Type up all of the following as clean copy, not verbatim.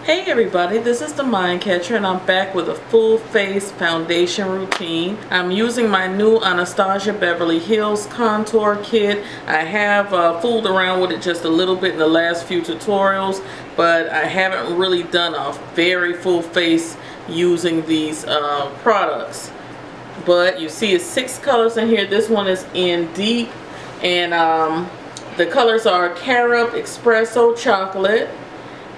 Hey everybody, this is TheMindCatcher and I'm back with a full face foundation routine. I'm using my new Anastasia Beverly Hills contour kit. I have fooled around with it just a little bit in the last few tutorials, but I haven't really done a very full face using these products. But you see it's 6 colors in here. This one is in deep, and the colors are Carob, Espresso, Chocolate.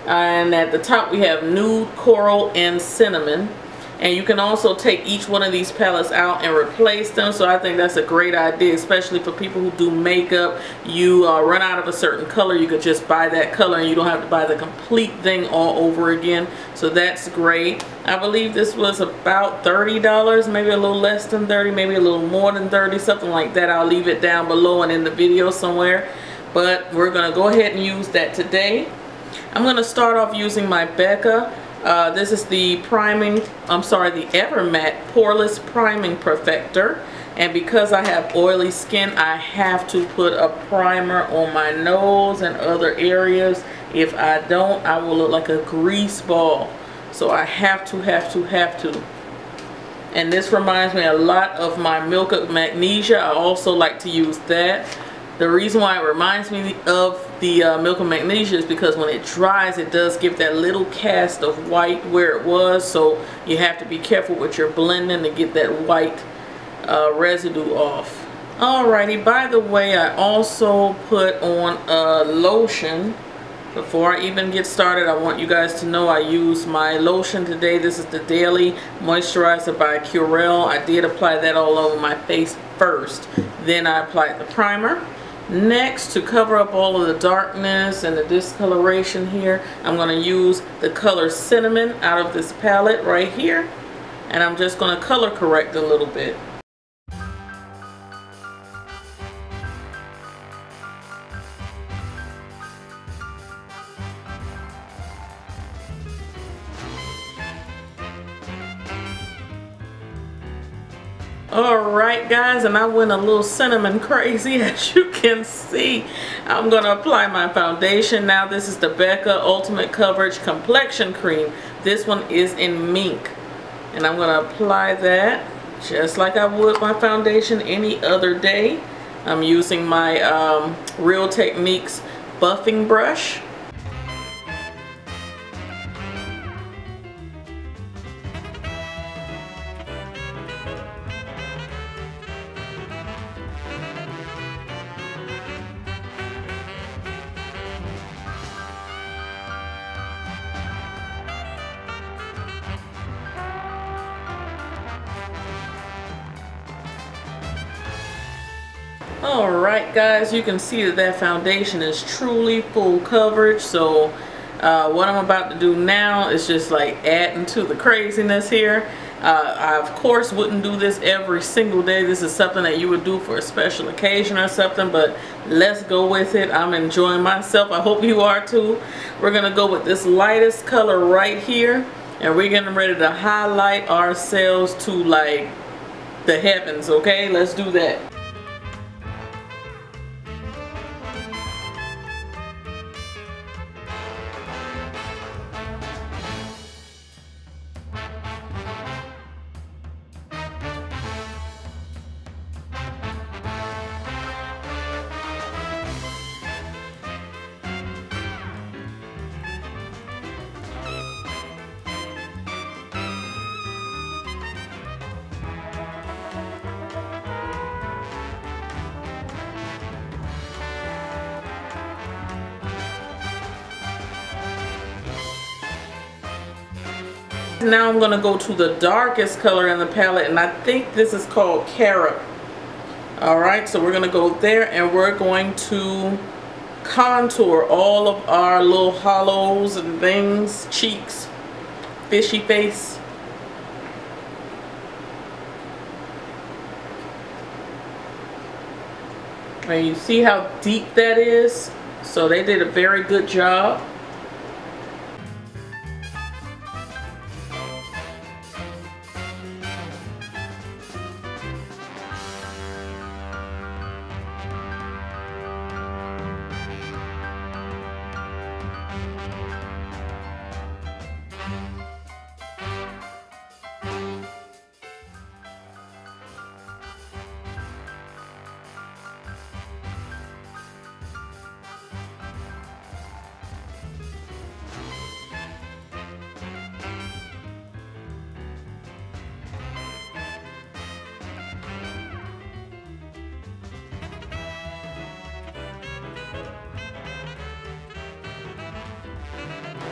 And at the top we have Nude, Coral, and Cinnamon. And you can also take each one of these palettes out and replace them. So I think that's a great idea, especially for people who do makeup. You run out of a certain color, you could just buy that color and you don't have to buy the complete thing all over again. So that's great. I believe this was about $30, maybe a little less than 30, maybe a little more than 30, something like that. I'll leave it down below and in the video somewhere. But we're going to go ahead and use that today. I'm going to start off using my Becca. This is the the Ever Matte Poreless Priming Perfector. And because I have oily skin, I have to put a primer on my nose and other areas. If I don't, I will look like a grease ball. So I have to. And this reminds me a lot of my Milk of Magnesia. I also like to use that. The reason why it reminds me of the Milk of Magnesia is because when it dries, it does give that little cast of white where it was. So you have to be careful with your blending to get that white residue off. Alrighty, by the way, I also put on a lotion. Before I even get started, I want you guys to know I use my lotion today. This is the Daily Moisturizer by Curel. I did apply that all over my face first. Then I applied the primer. Next, to cover up all of the darkness and the discoloration here, I'm going to use the color Cinnamon out of this palette right here. And I'm just going to color correct a little bit. Alright guys, and I went a little cinnamon crazy, as you can see. I'm going to apply my foundation now. This is the Becca Ultimate Coverage Complexion Cream. This one is in Mink. And I'm going to apply that just like I would my foundation any other day. I'm using my Real Techniques buffing brush. Alright guys, you can see that foundation is truly full coverage. So what I'm about to do now is just like adding to the craziness here. I of course wouldn't do this every single day. This is something that you would do for a special occasion or something, but let's go with it. I'm enjoying myself. I hope you are too. We're going to go with this lightest color right here, and we're getting ready to highlight ourselves to like the heavens. Okay, let's do that. Now I'm going to go to the darkest color in the palette, and I think this is called Carob. Alright, so we're going to go there and we're going to contour all of our little hollows and things, cheeks, fishy face. And you see how deep that is? So they did a very good job.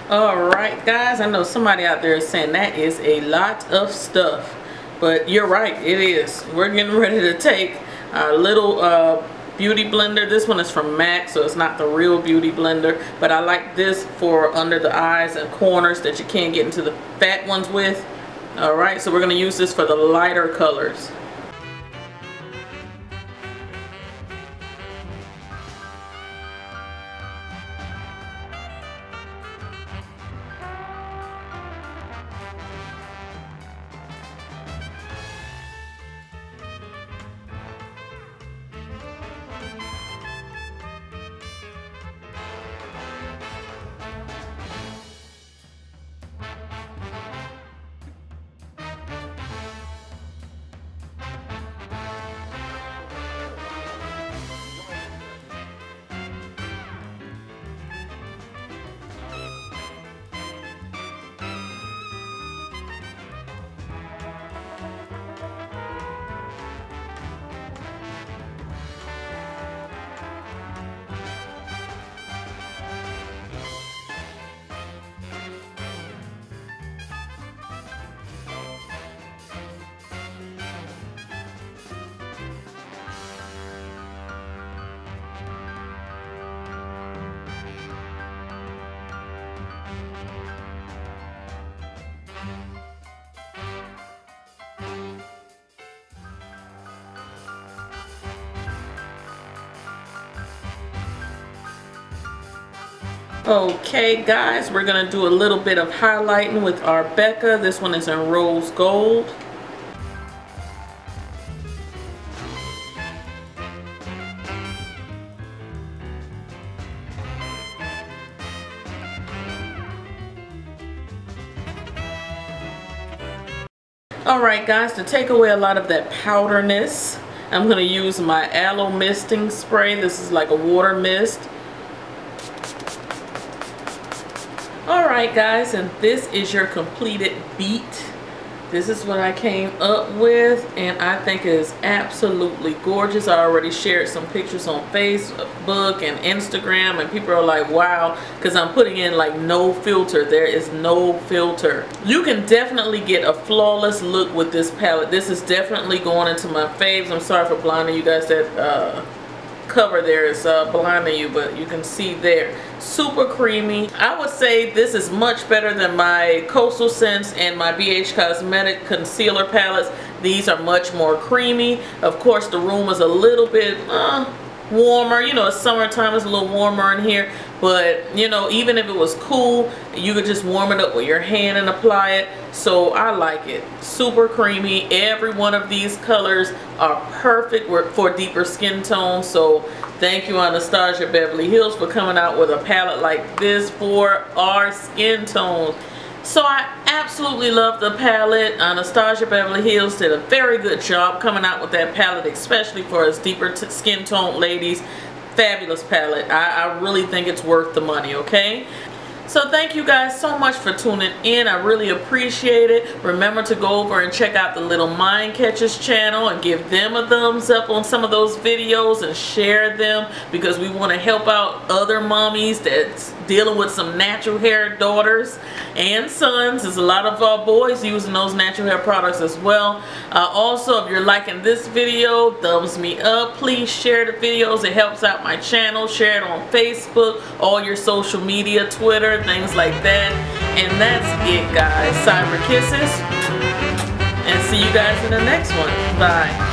Alright guys, I know somebody out there is saying that is a lot of stuff, but you're right, it is. We're getting ready to take our little beauty blender. This one is from MAC, so it's not the real beauty blender, but I like this for under the eyes and corners that you can't get into the fat ones with. Alright, so we're going to use this for the lighter colors. Okay guys, we're going to do a little bit of highlighting with our Becca. This one is in rose gold. Alright guys, to take away a lot of that powderness, I'm going to use my aloe misting spray. This is like a water mist. Alright guys, and this is your completed beat. This is what I came up with, and I think it is absolutely gorgeous. I already shared some pictures on Facebook and Instagram, and people are like, wow, because I'm putting in like no filter. There is no filter. You can definitely get a flawless look with this palette. This is definitely going into my faves. I'm sorry for blinding you guys. That cover there is blinding you, but you can see there. Super creamy. I would say this is much better than my Coastal Scents and my BH Cosmetic concealer palettes. These are much more creamy. Of course, the room is a little bit warmer. You know, it's summertime, it's a little warmer in here, but you know, even if it was cool, you could just warm it up with your hand and apply it. So I like it. Super creamy. Every one of these colors are perfect for deeper skin tones. So thank you, Anastasia Beverly Hills, for coming out with a palette like this for our skin tones. So I absolutely love the palette. Anastasia Beverly Hills did a very good job coming out with that palette, especially for us deeper skin tone ladies. Fabulous palette. I really think it's worth the money, okay? So thank you guys so much for tuning in. I really appreciate it. Remember to go over and check out the LittleMindCatchers channel and give them a thumbs up on some of those videos and share them, because we want to help out other mommies that's dealing with some natural hair daughters and sons. There's a lot of boys using those natural hair products as well. Also, if you're liking this video, thumbs me up. Please share the videos. It helps out my channel. Share it on Facebook, all your social media, Twitter, things like that. And that's it, guys. Cyber kisses, and see you guys in the next one. Bye.